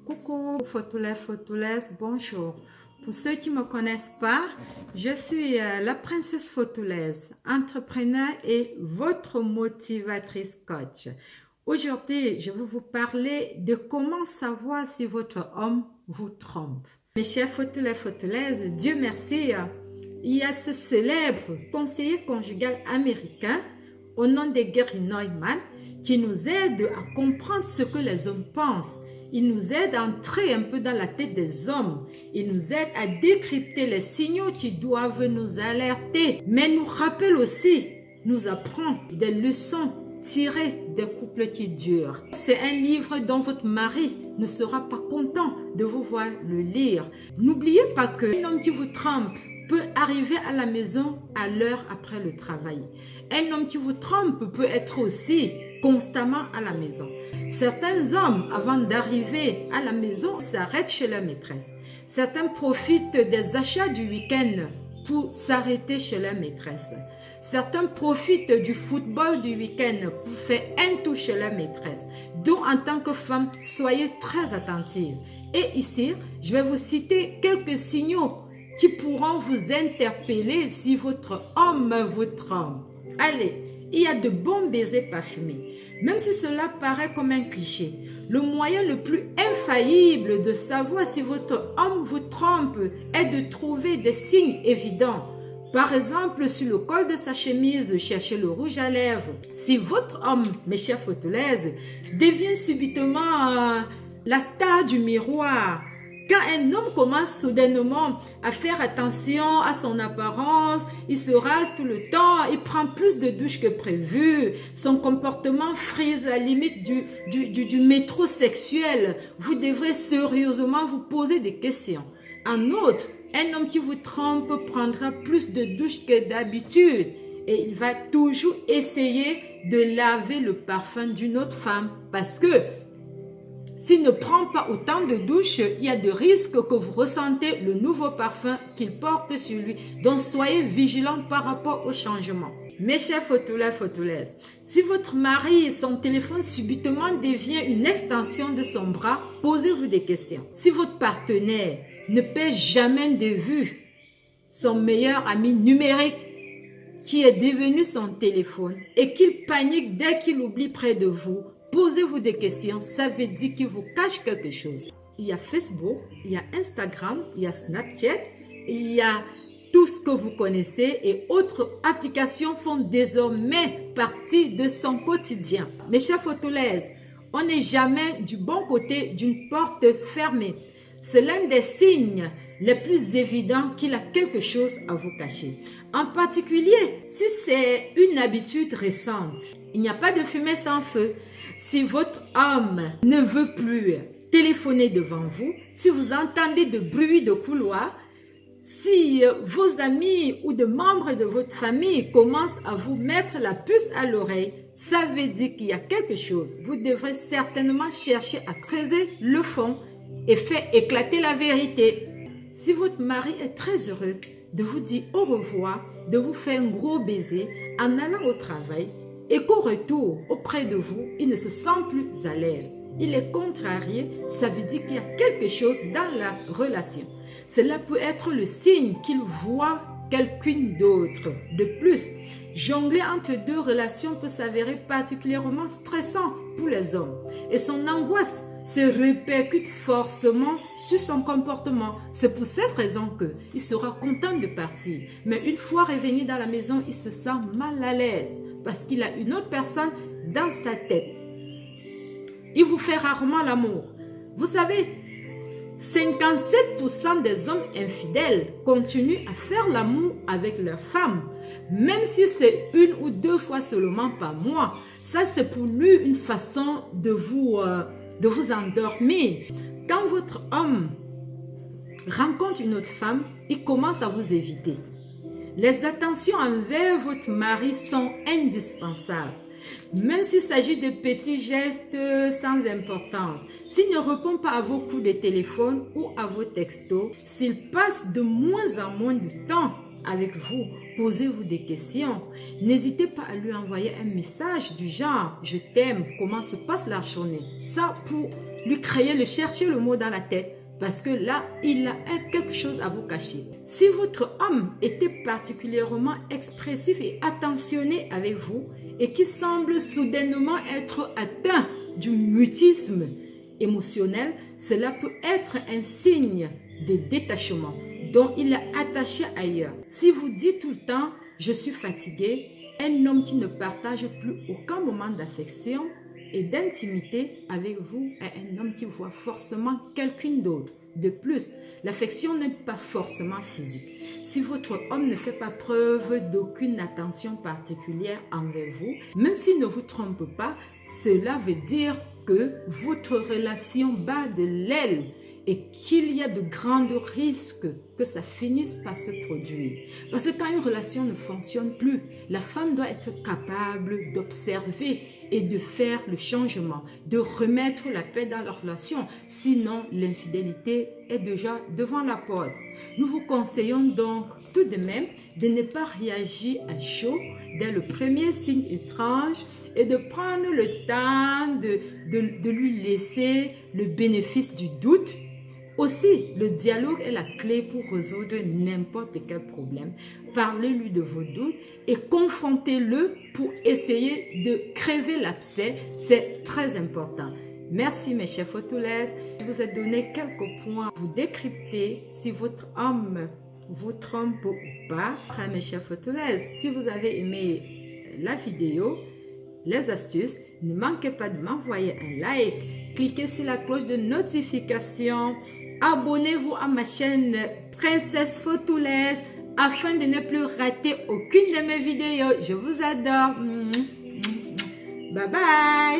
Coucou, Photolès, bonjour. Pour ceux qui ne me connaissent pas, je suis la princesse Photolès, entrepreneur et votre motivatrice coach. Aujourd'hui, je vais vous parler de comment savoir si votre homme vous trompe. Mes chers Photolès, Dieu merci, il y a ce célèbre conseiller conjugal américain au nom de Gary Neumann qui nous aide à comprendre ce que les hommes pensent. Il nous aide à entrer un peu dans la tête des hommes. Il nous aide à décrypter les signaux qui doivent nous alerter. Mais nous rappelle aussi, nous apprend des leçons tirées des couples qui durent. C'est un livre dont votre mari ne sera pas content de vous voir le lire. N'oubliez pas qu'un homme qui vous trompe peut arriver à la maison à l'heure après le travail. Un homme qui vous trompe peut être aussi constamment à la maison. Certains hommes, avant d'arriver à la maison, s'arrêtent chez leur maîtresse. Certains profitent des achats du week-end pour s'arrêter chez leur maîtresse. Certains profitent du football du week-end pour faire un tour chez leur maîtresse. Donc, en tant que femme, soyez très attentive. Et ici, je vais vous citer quelques signaux qui pourront vous interpeller si votre homme vous trompe. Allez, il y a de bons baisers parfumés. Même si cela paraît comme un cliché, le moyen le plus infaillible de savoir si votre homme vous trompe est de trouver des signes évidents. Par exemple, sur le col de sa chemise, cherchez le rouge à lèvres. Si votre homme, mes chers Photolès, devient subitement la star du miroir, quand un homme commence soudainement à faire attention à son apparence, il se rase tout le temps, il prend plus de douches que prévu, son comportement frise à la limite du métrosexuel, vous devrez sérieusement vous poser des questions. En outre, un homme qui vous trompe prendra plus de douches que d'habitude et il va toujours essayer de laver le parfum d'une autre femme parce que s'il ne prend pas autant de douches, il y a de risques que vous ressentez le nouveau parfum qu'il porte sur lui. Donc, soyez vigilants par rapport au changement. Mes chers Photolès, si votre mari, son téléphone subitement devient une extension de son bras, posez-vous des questions. Si votre partenaire ne perd jamais de vue son meilleur ami numérique qui est devenu son téléphone et qu'il panique dès qu'il oublie près de vous, posez-vous des questions, ça veut dire qu'il vous cache quelque chose. Il y a Facebook, il y a Instagram, il y a Snapchat, il y a tout ce que vous connaissez et autres applications font désormais partie de son quotidien. Mes chers Photolès, on n'est jamais du bon côté d'une porte fermée. C'est l'un des signes les plus évidents qu'il a quelque chose à vous cacher. En particulier, si c'est une habitude récente, il n'y a pas de fumée sans feu. Si votre homme ne veut plus téléphoner devant vous, si vous entendez de bruit de couloir, si vos amis ou de membres de votre famille commencent à vous mettre la puce à l'oreille, ça veut dire qu'il y a quelque chose. Vous devrez certainement chercher à creuser le fond et faire éclater la vérité. Si votre mari est très heureux de vous dire au revoir, de vous faire un gros baiser en allant au travail et qu'au retour auprès de vous, il ne se sent plus à l'aise, il est contrarié, ça veut dire qu'il y a quelque chose dans la relation. Cela peut être le signe qu'il voit quelqu'une d'autre. De plus, jongler entre deux relations peut s'avérer particulièrement stressant pour les hommes et son angoisse se répercute forcément sur son comportement. C'est pour cette raison qu'il sera content de partir. Mais une fois revenu dans la maison, il se sent mal à l'aise parce qu'il a une autre personne dans sa tête. Il vous fait rarement l'amour. Vous savez, 57% des hommes infidèles continuent à faire l'amour avec leur femme, même si c'est une ou deux fois seulement par mois. Ça, c'est pour lui une façon de vous endormir. Quand votre homme rencontre une autre femme, il commence à vous éviter. Les attentions envers votre mari sont indispensables. Même s'il s'agit de petits gestes sans importance, s'il ne répond pas à vos coups de téléphone ou à vos textos, s'il passe de moins en moins de temps avec vous, posez-vous des questions. N'hésitez pas à lui envoyer un message du genre « Je t'aime, comment se passe la journée ?» Ça, pour lui créer, le chercher le mot dans la tête. Parce que là, il a quelque chose à vous cacher. Si votre homme était particulièrement expressif et attentionné avec vous et qui semble soudainement être atteint du mutisme émotionnel, cela peut être un signe de détachement dont il est attaché ailleurs. Si vous dites tout le temps « je suis fatigué », un homme qui ne partage plus aucun moment d'affection et d'intimité avec vous est un homme qui voit forcément quelqu'un d'autre. De plus, l'affection n'est pas forcément physique. Si votre homme ne fait pas preuve d'aucune attention particulière envers vous, même s'il ne vous trompe pas, cela veut dire que votre relation bat de l'aile et qu'il y a de grands risques que ça finisse par se produire. Parce que quand une relation ne fonctionne plus, la femme doit être capable d'observer et de faire le changement, de remettre la paix dans la relation. Sinon, l'infidélité est déjà devant la porte. Nous vous conseillons donc tout de même de ne pas réagir à chaud dès le premier signe étrange et de prendre le temps de lui laisser le bénéfice du doute. Aussi, le dialogue est la clé pour résoudre n'importe quel problème. Parlez-lui de vos doutes et confrontez-le pour essayer de crever l'abcès. C'est très important. Merci mes chers photolèses. Je vous ai donné quelques points pour décrypter si votre homme vous trompe ou pas. Après mes chers photolèses, si vous avez aimé la vidéo, les astuces, ne manquez pas de m'envoyer un like. Cliquez sur la cloche de notification. Abonnez-vous à ma chaîne Princesse Photolèse afin de ne plus rater aucune de mes vidéos. Je vous adore. Bye bye.